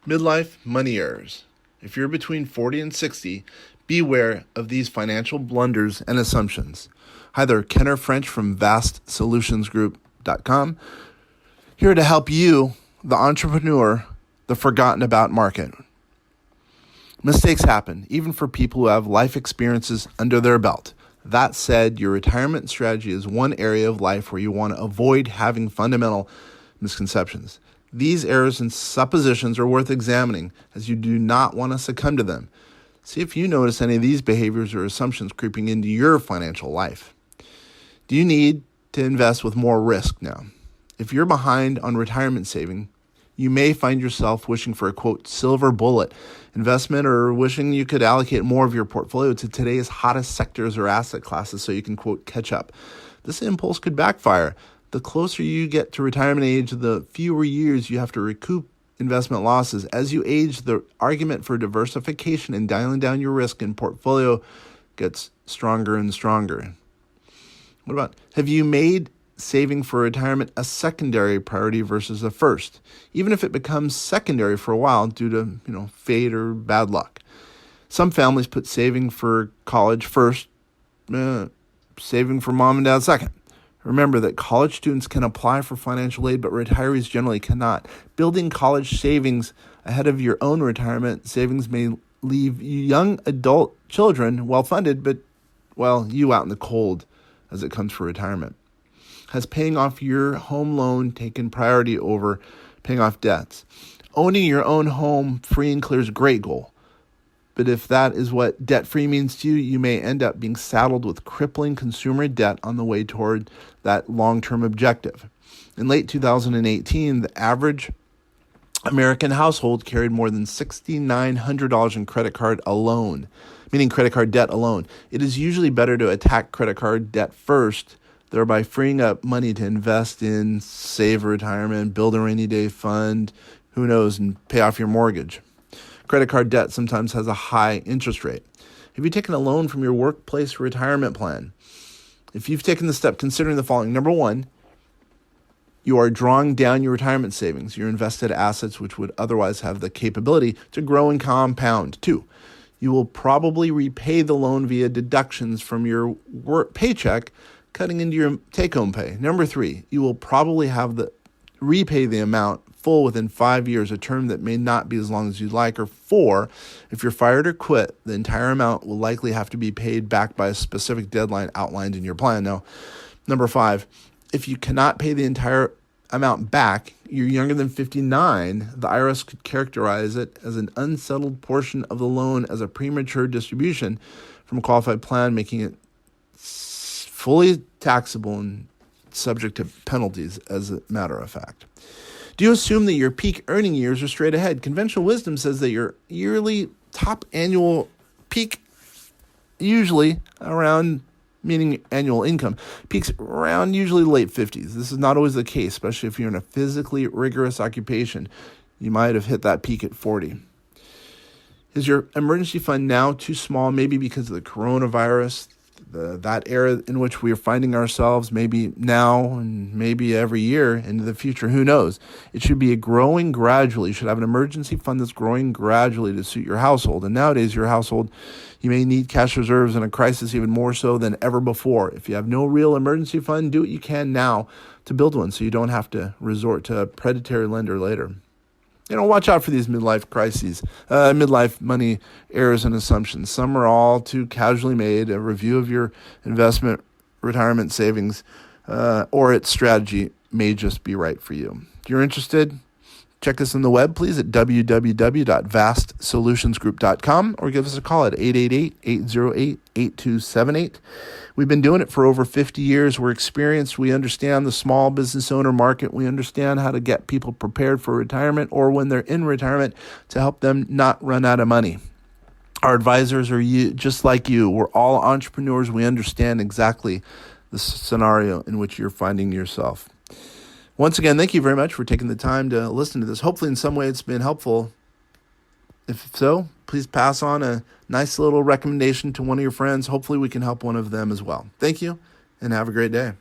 Midlife money errors. If you're between 40 and 60, beware of these financial blunders and assumptions. Hi there, Kenner French from vastsolutionsgroup.com, here to help you, the entrepreneur, the forgotten about market. Mistakes happen, even for people who have life experiences under their belt. That said, your retirement strategy is one area of life where you want to avoid having fundamental misconceptions. These errors and suppositions are worth examining, as you do not want to succumb to them. See if you notice any of these behaviors or assumptions creeping into your financial life. Do you need to invest with more risk now? If you're behind on retirement saving, you may find yourself wishing for a, quote, silver bullet investment, or wishing you could allocate more of your portfolio to today's hottest sectors or asset classes so you can, quote, catch up. This impulse could backfire. The closer you get to retirement age, the fewer years you have to recoup investment losses. As you age, the argument for diversification and dialing down your risk in portfolio gets stronger and stronger. What about, have you made saving for retirement a secondary priority versus a first, even if it becomes secondary for a while due to, fate or bad luck? Some families put saving for college first, saving for mom and dad second. Remember that college students can apply for financial aid, but retirees generally cannot. Building college savings ahead of your own retirement savings may leave young adult children well-funded, but, you out in the cold as it comes for retirement. Has paying off your home loan taken priority over paying off debts? Owning your own home free and clear is a great goal. But if that is what debt-free means to you, you may end up being saddled with crippling consumer debt on the way toward that long-term objective. In late 2018, the average American household carried more than $6,900 in credit card alone, meaning credit card debt alone. It is usually better to attack credit card debt first, thereby freeing up money to invest in, save retirement, build a rainy day fund, who knows, and pay off your mortgage. Credit card debt sometimes has a high interest rate. Have you taken a loan from your workplace retirement plan? If you've taken the step, considering the following. Number one, you are drawing down your retirement savings, your invested assets, which would otherwise have the capability to grow and compound. Two, you will probably repay the loan via deductions from your work paycheck, cutting into your take-home pay. Number three, you will probably have the repay the amount full within 5 years, a term that may not be as long as you'd like. Or four, if you're fired or quit, the entire amount will likely have to be paid back by a specific deadline outlined in your plan. Now, number five, if you cannot pay the entire amount back, you're younger than 59, the IRS could characterize it as an unsettled portion of the loan as a premature distribution from a qualified plan, making it fully taxable and subject to penalties, as a matter of fact. Do you assume that your peak earning years are straight ahead? Conventional wisdom says that your yearly top annual peak, usually around, meaning annual income, peaks around usually late 50s. This is not always the case, especially if you're in a physically rigorous occupation. You might have hit that peak at 40. Is your emergency fund now too small, maybe because of the coronavirus, that era in which we are finding ourselves, maybe now and maybe every year into the future, who knows? It should be growing gradually. You should have an emergency fund that's growing gradually to suit your household. And nowadays, your household, you may need cash reserves in a crisis even more so than ever before. If you have no real emergency fund, do what you can now to build one so you don't have to resort to a predatory lender later. Watch out for these midlife crises, midlife money errors and assumptions. Some are all too casually made. A review of your investment, retirement savings, or its strategy may just be right for you. If you're interested, check us on the web, please, at www.vastsolutionsgroup.com, or give us a call at 888-808-8278. We've been doing it for over 50 years. We're experienced. We understand the small business owner market. We understand how to get people prepared for retirement or when they're in retirement to help them not run out of money. Our advisors are just like you. We're all entrepreneurs. We understand exactly the scenario in which you're finding yourself. Once again, thank you very much for taking the time to listen to this. Hopefully in some way it's been helpful. If so, please pass on a nice little recommendation to one of your friends. Hopefully we can help one of them as well. Thank you, and have a great day.